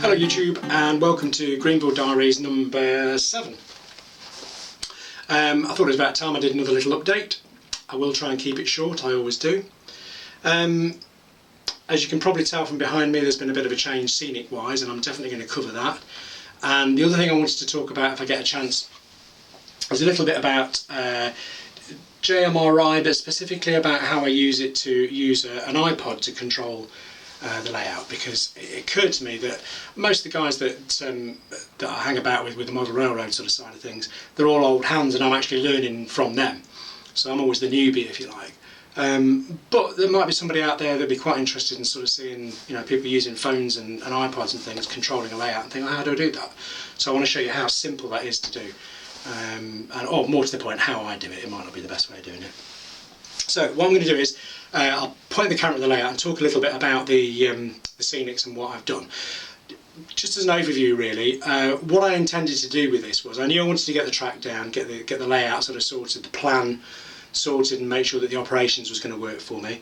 Hello YouTube and welcome to Greenville Diaries number 7. I thought it was about time I did another little update. I will try and keep it short, I always do. As you can probably tell from behind me, there's been a bit of a change scenic wise, and I'm definitely going to cover that. And the other thing I wanted to talk about, if I get a chance, is a little bit about JMRI, but specifically about how I use it to use an iPod to control the layout, because it occurred to me that most of the guys that I hang about with the model railroad sort of side of things, they're all old hands, and I'm actually learning from them. So I'm always the newbie, if you like. But there might be somebody out there that'd be quite interested in sort of seeing, you know, people using phones and iPods and things controlling a layout and think, oh, how do I do that? So I want to show you how simple that is to do, or more to the point, how I do it. It might not be the best way of doing it. So what I'm going to do is I'll point the camera at the layout and talk a little bit about the scenics and what I've done. Just as an overview, really, what I intended to do with this was I knew I wanted to get the track down, get the layout sort of sorted, the plan sorted, and make sure that the operations was going to work for me,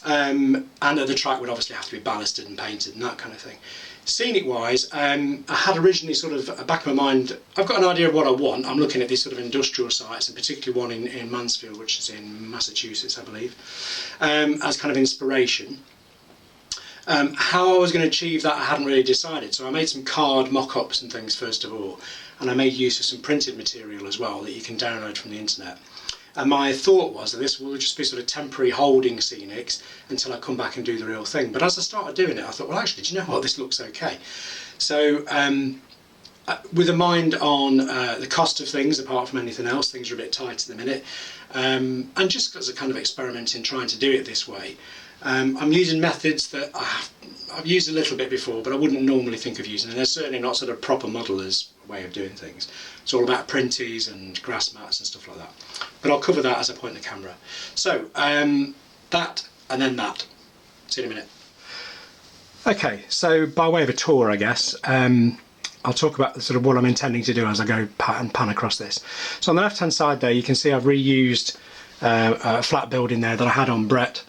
and that the track would obviously have to be ballasted and painted and that kind of thing. Scenic wise, I had originally sort of back of my mind, I've got an idea of what I want. I'm looking at these sort of industrial sites, and particularly one in Mansfield, which is in Massachusetts, I believe, as kind of inspiration. How I was going to achieve that I hadn't really decided, so I made some card mock-ups and things first of all, and I made use of some printed material as well that you can download from the internet. And my thought was that this will just be sort of temporary holding scenics until I come back and do the real thing. But as I started doing it, I thought, well, actually, do you know what? This looks okay. So with a mind on the cost of things, apart from anything else, things are a bit tight at the minute. And just as a kind of experiment in trying to do it this way, I'm using methods that I've used a little bit before, but I wouldn't normally think of using, and they're certainly not sort of proper modeller's way of doing things. It's all about printies and grass mats and stuff like that. But I'll cover that as I point the camera. So that and then that. See you in a minute. Okay, so by way of a tour, I guess, I'll talk about sort of what I'm intending to do as I go pan across this. So on the left hand side there, you can see I've reused a flat building there that I had on Brett.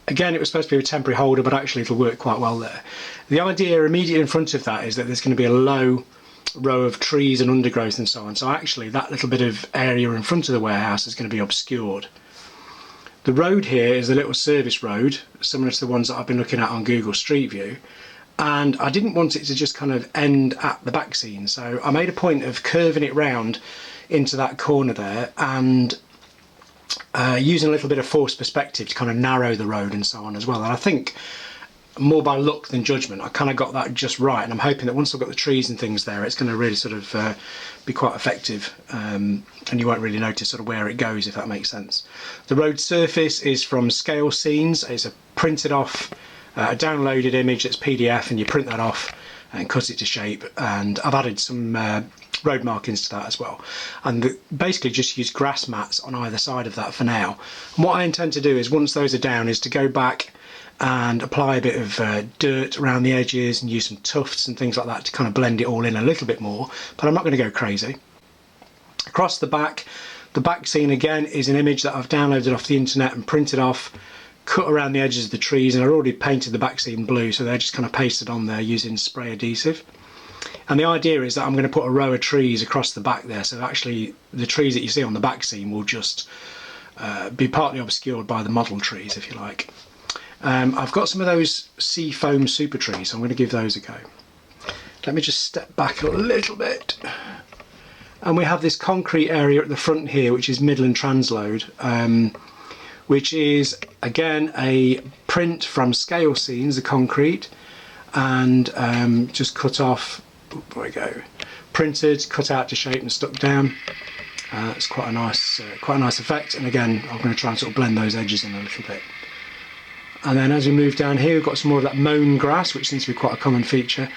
Again, it was supposed to be a temporary holder, but actually it'll work quite well there. The idea immediately in front of that is that there's going to be a low row of trees and undergrowth and so on, so actually that little bit of area in front of the warehouse is going to be obscured. The road here is a little service road, similar to the ones that I've been looking at on Google Street View, and I didn't want it to just kind of end at the back scene, so I made a point of curving it round into that corner there, and using a little bit of forced perspective to kind of narrow the road and so on as well. And I think more by luck than judgment, I kind of got that just right, and I'm hoping that once I've got the trees and things there, it's going to really sort of be quite effective, and you won't really notice sort of where it goes, if that makes sense. The road surface is from Scale Scenes. It's a printed off, a downloaded image that's PDF, and you print that off and cut it to shape, and I've added some road markings to that as well, and basically just use grass mats on either side of that for now. And what I intend to do is, once those are down, is to go back and apply a bit of dirt around the edges and use some tufts and things like that to kind of blend it all in a little bit more, but I'm not going to go crazy. Across the back scene again is an image that I've downloaded off the internet and printed off, cut around the edges of the trees, and I already painted the back scene blue, so they're just kind of pasted on there using spray adhesive. And the idea is that I'm going to put a row of trees across the back there, so actually the trees that you see on the back scene will just be partly obscured by the model trees, if you like. I've got some of those sea foam super trees, so I'm going to give those a go. Let me just step back a little bit. And we have this concrete area at the front here, which is Midland Transload, which is again a print from Scale Scenes, the concrete, and just cut off. There we go. Printed, cut out to shape and stuck down. It's quite a nice effect. And again, I'm going to try and sort of blend those edges in a little bit. And then as we move down here, we've got some more of that mown grass, which seems to be quite a common feature.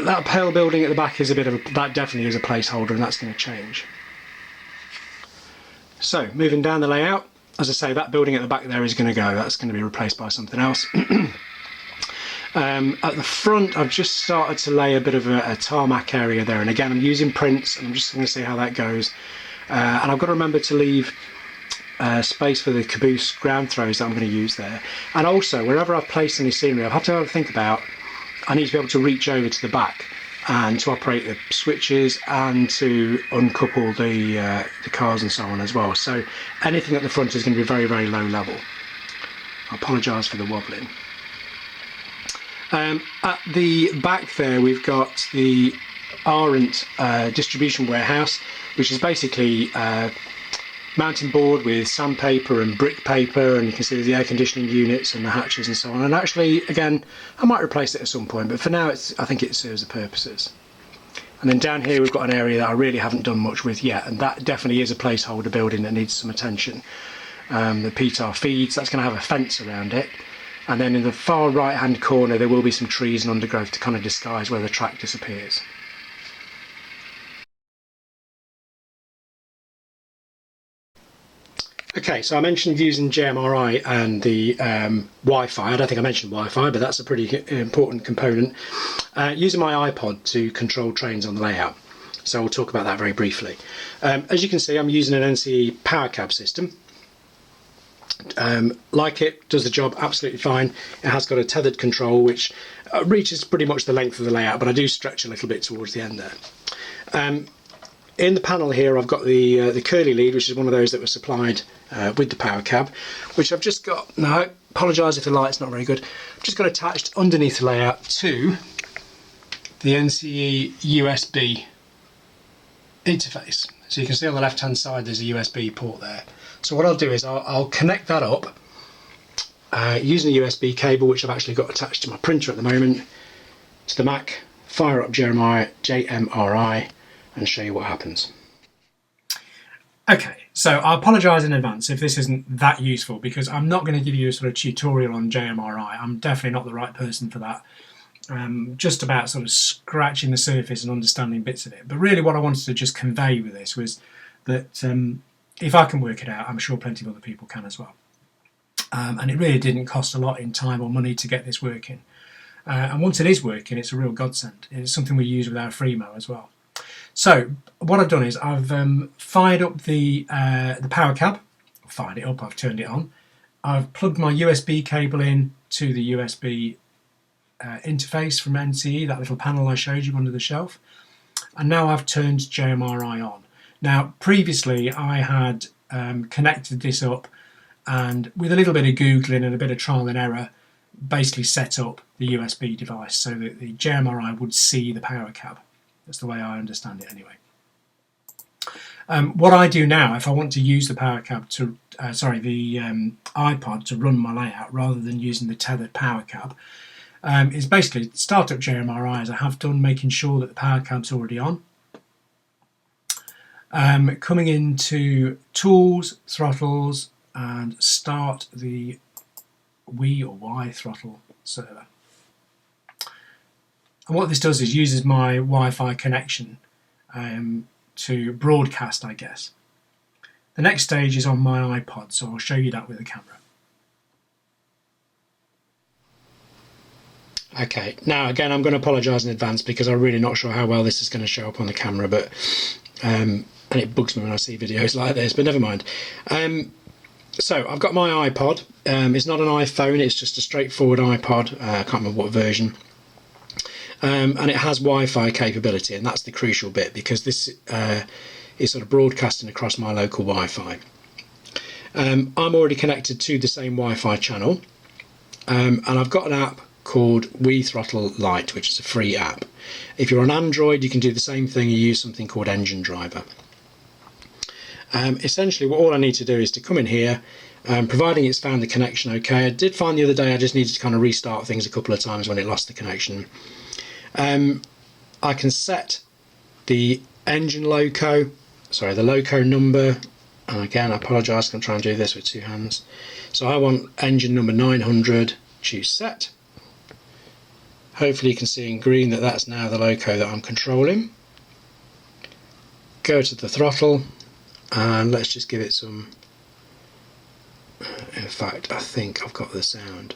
That pale building at the back is a bit of that definitely is a placeholder, and that's going to change. So moving down the layout, as I say, that building at the back there is going to go. That's going to be replaced by something else. At the front, I've just started to lay a bit of a tarmac area there, and again I'm using prints, and I'm just going to see how that goes. And I've got to remember to leave space for the caboose ground throws that I'm going to use there. And also, wherever I've placed any scenery, I've had to have a think about I need to be able to reach over to the back and to operate the switches and to uncouple the cars and so on as well. So anything at the front is going to be very, very low level. I apologise for the wobbling. At the back there we've got the Arendt distribution warehouse, which is basically mountain board with sandpaper and brick paper, and you can see the air conditioning units and the hatches and so on. And actually, again, I might replace it at some point, but for now I think it serves the purposes. And then down here we've got an area that I really haven't done much with yet, and that definitely is a placeholder building that needs some attention. The PTAR feeds, that's going to have a fence around it, and then in the far right hand corner there will be some trees and undergrowth to kind of disguise where the track disappears. Okay, so I mentioned using JMRI and the Wi-Fi. I don't think I mentioned Wi-Fi, but that's a pretty important component. Using my iPod to control trains on the layout. So we'll talk about that very briefly. As you can see, I'm using an NCE power cab system. Like it, does the job absolutely fine. It has got a tethered control which reaches pretty much the length of the layout, but I do stretch a little bit towards the end there. In the panel here I've got the curly lead, which is one of those that was supplied with the power cab, which I've just got, now I apologise if the light's not very good, I've just got attached underneath the layout to the NCE USB interface. So you can see on the left hand side there's a USB port there. So what I'll do is I'll connect that up using a USB cable, which I've actually got attached to my printer at the moment, to the Mac, fire up JMRI and show you what happens. Okay, so I apologise in advance if this isn't that useful, because I'm not going to give you a sort of tutorial on JMRI. I'm definitely not the right person for that. Just about sort of scratching the surface and understanding bits of it. But really what I wanted to just convey with this was that if I can work it out, I'm sure plenty of other people can as well. And it really didn't cost a lot in time or money to get this working. And once it is working, it's a real godsend. It's something we use with our Freemo as well. So what I've done is I've fired up the power cab. Fired it up, I've turned it on. I've plugged my USB cable in to the USB interface from NCE, that little panel I showed you under the shelf. And now I've turned JMRI on. Now previously I had connected this up and with a little bit of Googling and a bit of trial and error basically set up the USB device so that the JMRI would see the power cab. That's the way I understand it anyway. What I do now, if I want to use the power cab to, the iPod to run my layout rather than using the tethered power cab, is basically start up JMRI as I have done, making sure that the power cab's already on. Coming into Tools, Throttles, and start the Wii or WiThrottle server. And what this does is uses my Wi-Fi connection to broadcast, I guess. The next stage is on my iPod, so I'll show you that with the camera. Okay, now again I'm going to apologise in advance because I'm really not sure how well this is going to show up on the camera, but and it bugs me when I see videos like this, but never mind. So I've got my iPod. It's not an iPhone, it's just a straightforward iPod. I can't remember what version. And it has Wi-Fi capability, and that's the crucial bit because this is sort of broadcasting across my local Wi-Fi. I'm already connected to the same Wi-Fi channel, and I've got an app called WiThrottle Lite, which is a free app. If you're on Android, you can do the same thing. You use something called Engine Driver. Essentially, all I need to do is to come in here, providing it's found the connection okay. I did find the other day I just needed to kind of restart things a couple of times when it lost the connection. I can set the engine loco, the loco number, and again I apologise, I'm trying to do this with two hands. So I want engine number 900, choose set. Hopefully you can see in green that that's now the loco that I'm controlling. Go to the throttle and let's just give it some, in fact I think I've got the sound.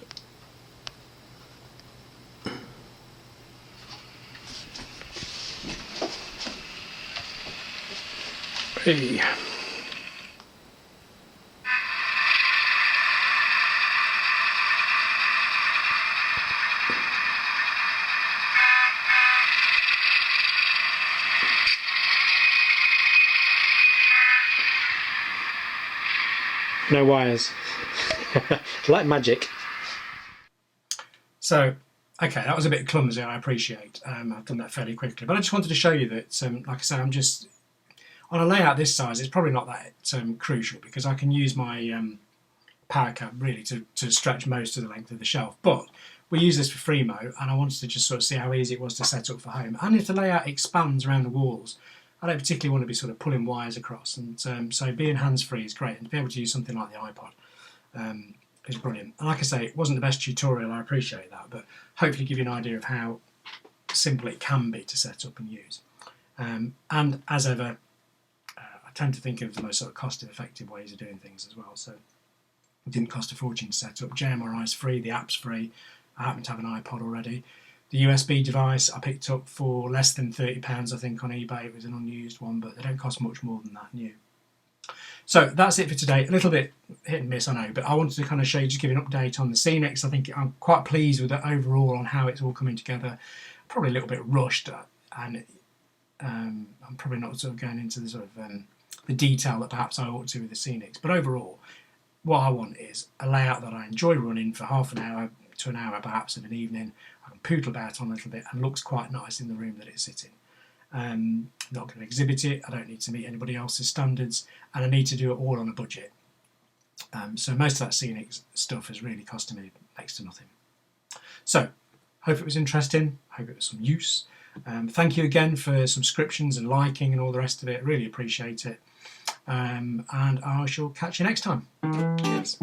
Hey. No wires. Like magic. So, okay, that was a bit clumsy, I appreciate. I've done that fairly quickly. But I just wanted to show you that, like I say, I'm just... On a layout this size, it's probably not that crucial, because I can use my power cap really to stretch most of the length of the shelf. But we use this for Freemo, and I wanted to just sort of see how easy it was to set up for home. And if the layout expands around the walls, I don't particularly want to be sort of pulling wires across. And so being hands-free is great, and to be able to use something like the iPod is brilliant. And like I say, it wasn't the best tutorial, I appreciate that, but hopefully give you an idea of how simple it can be to set up and use. And as ever, I tend to think of the most sort of cost-effective ways of doing things as well. So it didn't cost a fortune to set up. JMRI is free, the app's free. I happen to have an iPod already. The USB device I picked up for less than £30, I think, on eBay. It was an unused one, but they don't cost much more than that new. So that's it for today. A little bit hit and miss, I know, but I wanted to kind of show you, just give you an update on the scenics. I think I'm quite pleased with it overall on how it's all coming together. Probably a little bit rushed, and I'm probably not sort of going into the sort of the detail that perhaps I ought to with the scenics. But overall, what I want is a layout that I enjoy running for half an hour to an hour perhaps of an evening. I can poodle about on a little bit and looks quite nice in the room that it sits in. Not going to exhibit it, I don't need to meet anybody else's standards, and I need to do it all on a budget. So most of that scenic stuff is really costing me next to nothing. So, hope it was interesting, hope it was some use. Thank you again for subscriptions and liking and all the rest of it, really appreciate it. And I shall catch you next time. Cheers.